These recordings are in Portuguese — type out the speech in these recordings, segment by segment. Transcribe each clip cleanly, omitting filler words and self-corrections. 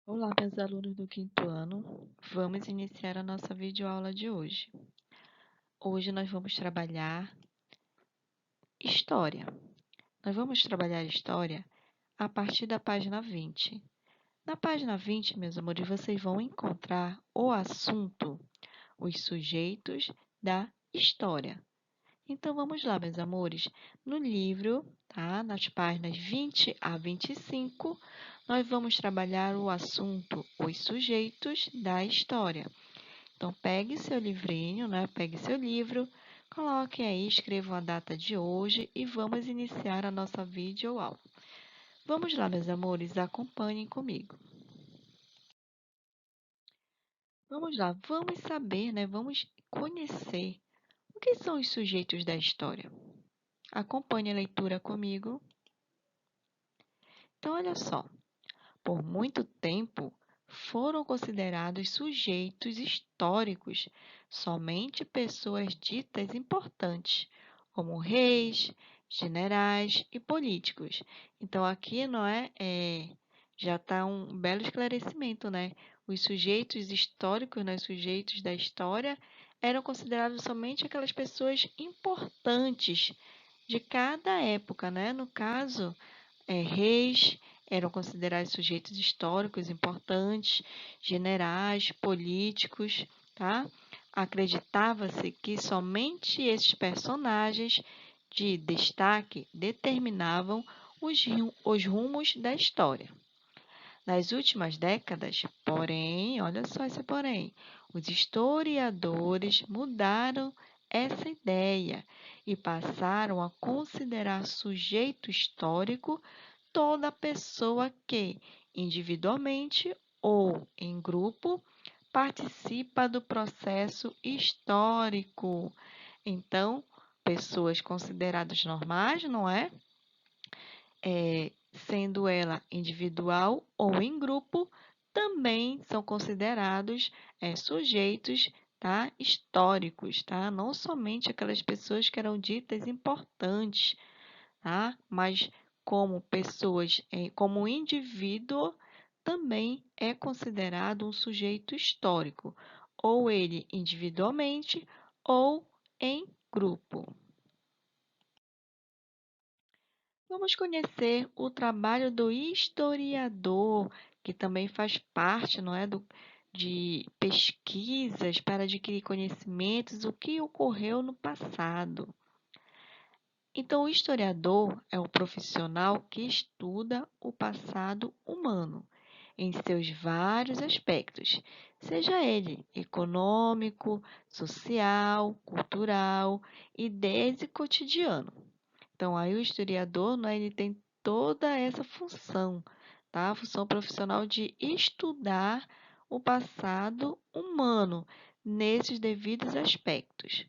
Olá, meus alunos do quinto ano. Vamos iniciar a nossa videoaula de hoje. Hoje nós vamos trabalhar história. Nós vamos trabalhar história a partir da página 20. Na página 20, meus amores, vocês vão encontrar o assunto, os sujeitos da história. Então, vamos lá, meus amores. No livro, tá? Nas páginas 20 a 25, nós vamos trabalhar o assunto, os sujeitos da história. Então, pegue seu livrinho, né? Pegue seu livro, coloque aí, escreva a data de hoje e vamos iniciar a nossa videoaula. Vamos lá, meus amores, acompanhem comigo. Vamos lá, vamos saber, né? Vamos conhecer o que são os sujeitos da história. Acompanhe a leitura comigo. Então, olha só. Por muito tempo, foram considerados sujeitos históricos somente pessoas ditas importantes, como reis, generais e políticos. Então, aqui não já está um belo esclarecimento, né? Os sujeitos históricos, né, sujeitos da história, eram considerados somente aquelas pessoas importantes de cada época, né? No caso, reis eram considerados sujeitos históricos importantes, generais, políticos, tá? Acreditava-se que somente esses personagens de destaque determinavam os rumos da história. Nas últimas décadas, porém, olha só esse porém, os historiadores mudaram essa ideia e passaram a considerar sujeito histórico toda pessoa que, individualmente ou em grupo, participa do processo histórico. Então, pessoas consideradas normais, não é? Sendo ela individual ou em grupo, também são considerados sujeitos, tá? Históricos, tá? Não somente aquelas pessoas que eram ditas importantes, tá? Mas como pessoas, como indivíduo, também é considerado um sujeito histórico, ou ele individualmente ou em grupo. Vamos conhecer o trabalho do historiador, que também faz parte, não é, de pesquisas para adquirir conhecimentos, o que ocorreu no passado. Então, o historiador é um profissional que estuda o passado humano em seus vários aspectos, seja ele econômico, social, cultural e desde cotidiano. Então, aí o historiador, né, ele tem toda essa função, tá? A função profissional de estudar o passado humano nesses devidos aspectos.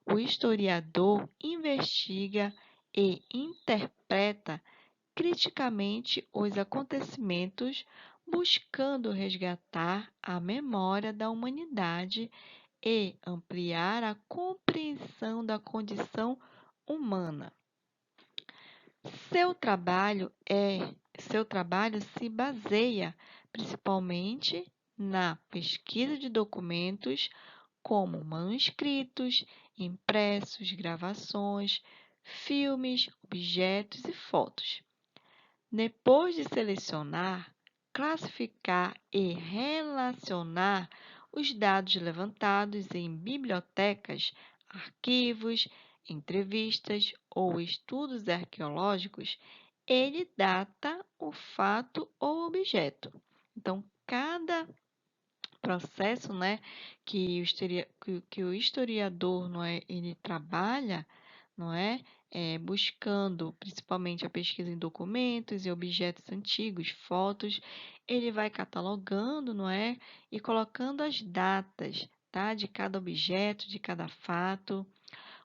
O historiador investiga e interpreta criticamente os acontecimentos, buscando resgatar a memória da humanidade e ampliar a compreensão da condição humana. Seu trabalho se baseia principalmente na pesquisa de documentos como manuscritos, impressos, gravações, filmes, objetos e fotos. Depois de selecionar, classificar e relacionar os dados levantados em bibliotecas, arquivos, entrevistas ou estudos arqueológicos, ele data o fato ou objeto. Então, cada processo, né, que o historiador, não é, ele trabalha, não é, buscando principalmente a pesquisa em documentos e objetos antigos, fotos, ele vai catalogando, não é, e colocando as datas, tá, de cada objeto, de cada fato,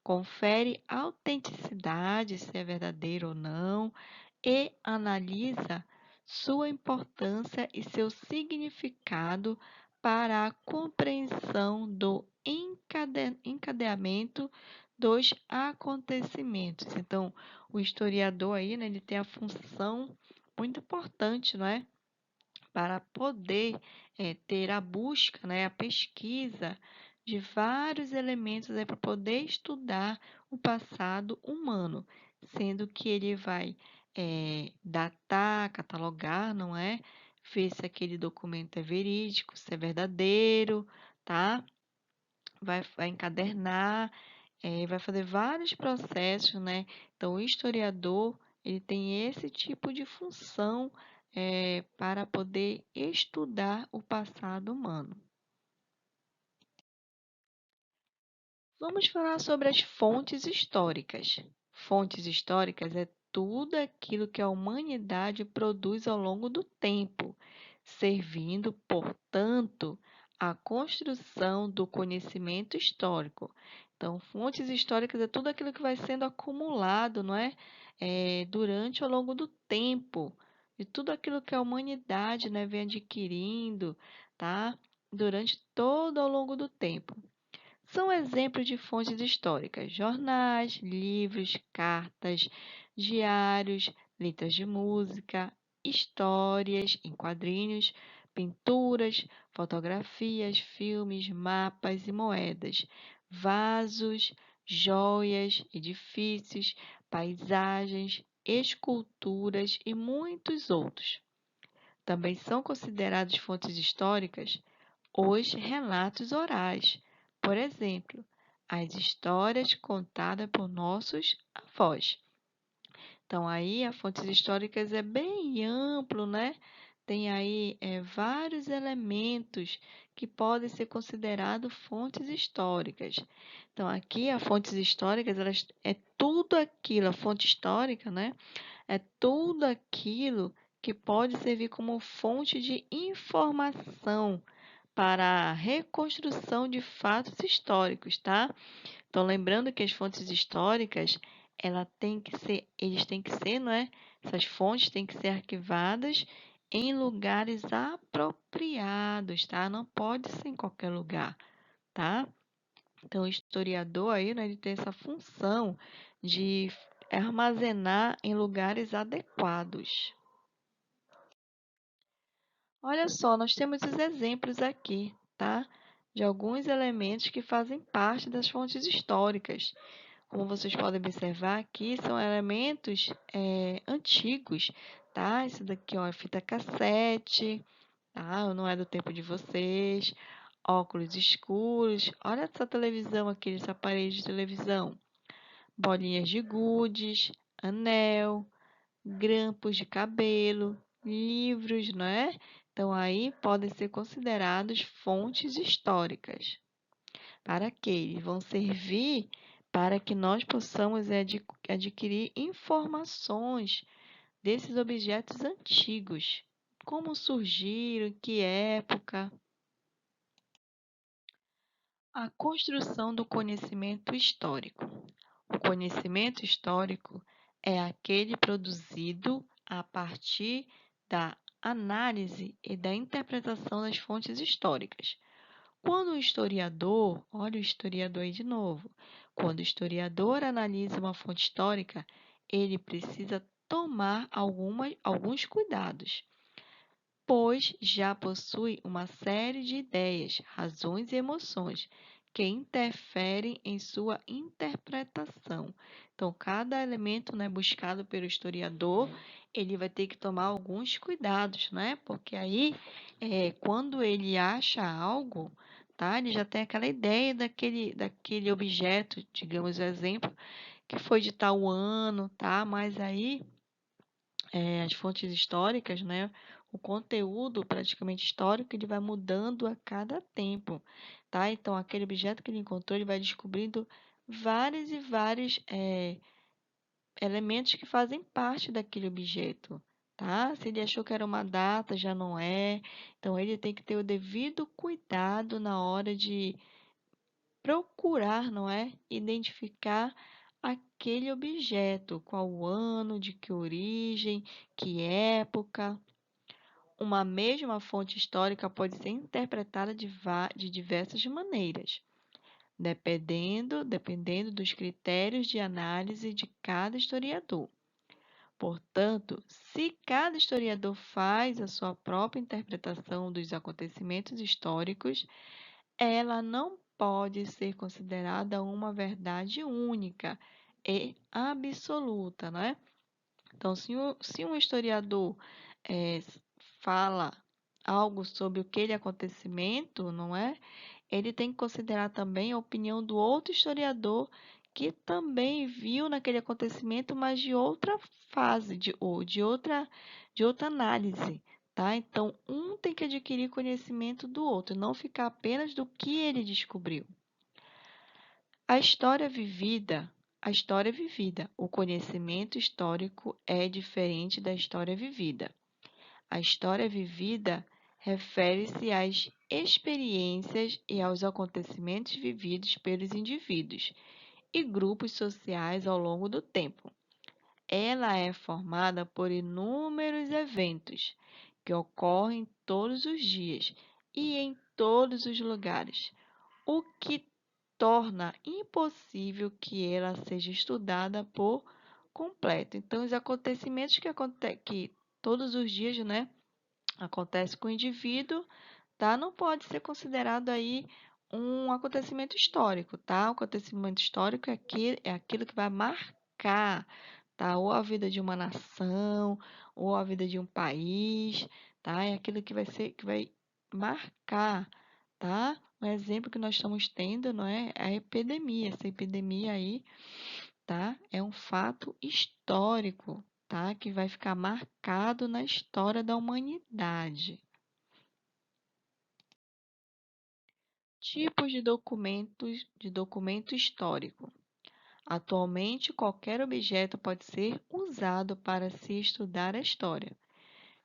confere a autenticidade, se é verdadeiro ou não, e analisa sua importância e seu significado para a compreensão do encadeamento dos acontecimentos. Então, o historiador aí, né, ele tem a função muito importante, não é? para poder ter a busca, né, a pesquisa de vários elementos para poder estudar o passado humano, sendo que ele vai datar, catalogar, não é? Ver se aquele documento é verídico, se é verdadeiro, tá? Vai encadernar, vai fazer vários processos, né? Então, o historiador, ele tem esse tipo de função, para poder estudar o passado humano. Vamos falar sobre as fontes históricas. Fontes históricas é tudo aquilo que a humanidade produz ao longo do tempo, servindo, portanto, à construção do conhecimento histórico. Então, fontes históricas é tudo aquilo que vai sendo acumulado, não é? Durante ao longo do tempo, de tudo aquilo que a humanidade, né, vem adquirindo, tá? Durante todo ao longo do tempo. São exemplos de fontes históricas: jornais, livros, cartas, diários, letras de música, histórias em quadrinhos, pinturas, fotografias, filmes, mapas e moedas, vasos, joias, edifícios, paisagens, esculturas e muitos outros. Também são considerados fontes históricas os relatos orais, por exemplo, as histórias contadas por nossos avós. Então, aí, as fontes históricas é bem amplo, né? Tem aí vários elementos que podem ser considerados fontes históricas. Então, aqui, as fontes históricas, elas, é tudo aquilo, a fonte histórica, né? É tudo aquilo que pode servir como fonte de informação para a reconstrução de fatos históricos, tá? Então, lembrando que as fontes históricas, eles têm que ser, não é? Essas fontes têm que ser arquivadas em lugares apropriados, tá? Não pode ser em qualquer lugar, tá? Então, o historiador aí, né, ele tem essa função de armazenar em lugares adequados. Olha só, nós temos os exemplos aqui, tá? De alguns elementos que fazem parte das fontes históricas. Como vocês podem observar aqui, são elementos antigos, tá? Isso daqui, ó, é fita cassete, tá? Não é do tempo de vocês. Óculos escuros. Olha essa televisão aqui, esse aparelho de televisão. Bolinhas de gudes, anel, grampos de cabelo, livros, não é? Então, aí podem ser considerados fontes históricas. Para quê? Eles vão servir para que nós possamos adquirir informações desses objetos antigos. Como surgiram, que época. A construção do conhecimento histórico. O conhecimento histórico é aquele produzido a partir da análise e da interpretação das fontes históricas. Quando o historiador, olha o historiador aí de novo, quando o historiador analisa uma fonte histórica, ele precisa tomar alguns cuidados, pois já possui uma série de ideias, razões e emoções que interferem em sua interpretação. Então, cada elemento, né, buscado pelo historiador, ele vai ter que tomar alguns cuidados, né? Porque aí, quando ele acha algo, tá? Ele já tem aquela ideia daquele objeto, digamos, exemplo, que foi de tal ano, tá? Mas aí as fontes históricas, né? O conteúdo praticamente histórico, ele vai mudando a cada tempo, tá? Então, aquele objeto que ele encontrou, ele vai descobrindo vários e vários elementos que fazem parte daquele objeto, tá? Se ele achou que era uma data, já não é. Então, ele tem que ter o devido cuidado na hora de procurar, não é? Identificar aquele objeto, qual o ano, de que origem, que época. Uma mesma fonte histórica pode ser interpretada de diversas maneiras, dependendo dos critérios de análise de cada historiador. Portanto, se cada historiador faz a sua própria interpretação dos acontecimentos históricos, ela não pode ser considerada uma verdade única e absoluta, né? Então, se um historiador fala algo sobre aquele acontecimento, não é? Ele tem que considerar também a opinião do outro historiador que também viu naquele acontecimento, mas de outra fase, ou de outra análise, tá? Então, um tem que adquirir conhecimento do outro, não ficar apenas do que ele descobriu. A história vivida. O conhecimento histórico é diferente da história vivida. A história vivida refere-se às experiências e aos acontecimentos vividos pelos indivíduos e grupos sociais ao longo do tempo. Ela é formada por inúmeros eventos que ocorrem todos os dias e em todos os lugares, o que torna impossível que ela seja estudada por completo. Então, os acontecimentos que todos os dias, né, acontece com o indivíduo, tá? Não pode ser considerado aí um acontecimento histórico, tá? O acontecimento histórico é aquilo que vai marcar, tá? Ou a vida de uma nação, ou a vida de um país, tá? É aquilo que vai marcar, tá? Um exemplo que nós estamos tendo, não é? É a epidemia. Essa epidemia aí, tá? É um fato histórico, tá? Que vai ficar marcado na história da humanidade. Tipos de documento histórico. Atualmente, qualquer objeto pode ser usado para se estudar a história,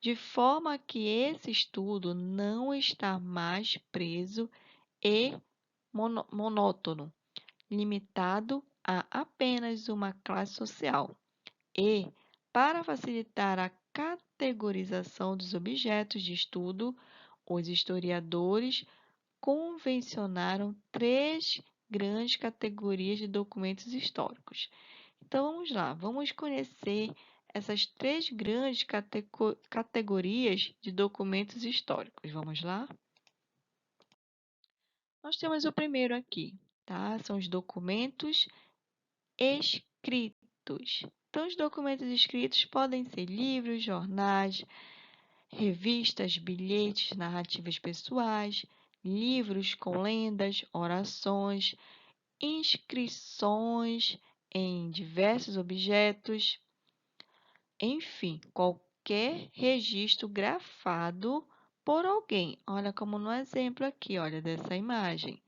de forma que esse estudo não está mais preso e monótono, limitado a apenas uma classe social. E, para facilitar a categorização dos objetos de estudo, os historiadores convencionaram três grandes categorias de documentos históricos. Então, vamos lá, vamos conhecer essas três grandes categorias de documentos históricos. Vamos lá? Nós temos o primeiro aqui, tá? São os documentos escritos. Então, os documentos escritos podem ser livros, jornais, revistas, bilhetes, narrativas pessoais, livros com lendas, orações, inscrições em diversos objetos, enfim, qualquer registro grafado por alguém. Olha como no exemplo aqui, olha dessa imagem.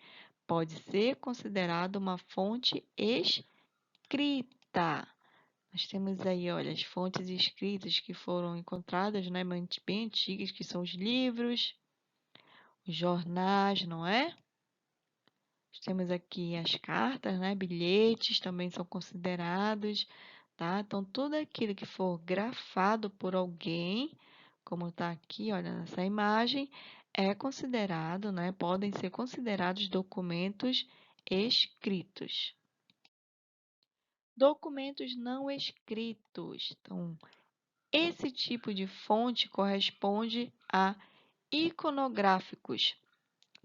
Pode ser considerado uma fonte escrita. Nós temos aí, olha, as fontes escritas que foram encontradas, né, bem antigas, que são os livros, os jornais, não é? Temos aqui as cartas, né, bilhetes também são considerados, tá? Então, tudo aquilo que for grafado por alguém, como está aqui, olha, nessa imagem, é considerado, né, podem ser considerados documentos escritos. Documentos não escritos. Então, esse tipo de fonte corresponde a iconográficos,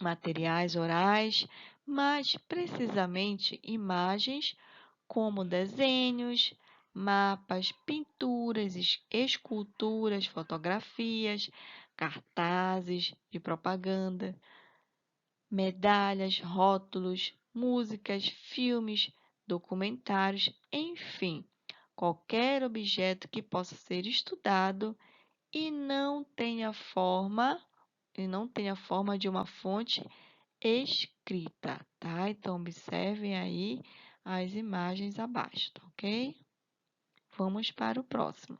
materiais orais, mais precisamente imagens como desenhos, mapas, pinturas, esculturas, fotografias, cartazes de propaganda, medalhas, rótulos, músicas, filmes, documentários, enfim, qualquer objeto que possa ser estudado e não tenha forma de uma fonte escrita, tá? Então observem aí as imagens abaixo, tá ok? Vamos para o próximo.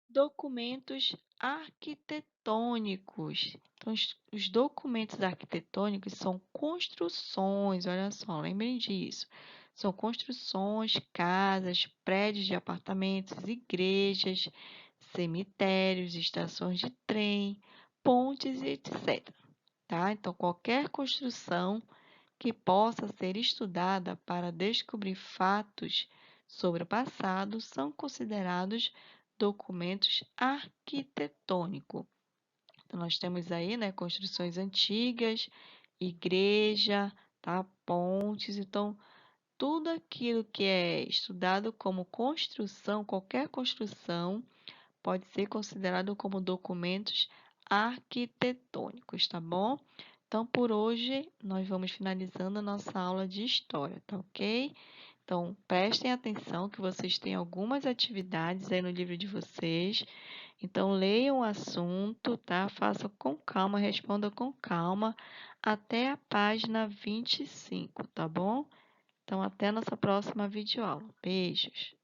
Documentos arquitetônicos. Então, os documentos arquitetônicos são construções, olha só, lembrem disso. São construções, casas, prédios de apartamentos, igrejas, cemitérios, estações de trem, pontes, etc. Tá? Então, qualquer construção que possa ser estudada para descobrir fatos sobre o passado são considerados documentos arquitetônicos. Então, nós temos aí, né, construções antigas, igreja, tá, pontes. Então, tudo aquilo que é estudado como construção, qualquer construção, pode ser considerado como documentos arquitetônicos, tá bom? Então, por hoje, nós vamos finalizando a nossa aula de história, tá ok? Então, prestem atenção que vocês têm algumas atividades aí no livro de vocês. Então, leiam o assunto, tá? Façam com calma, respondam com calma até a página 25, tá bom? Então, até a nossa próxima videoaula. Beijos!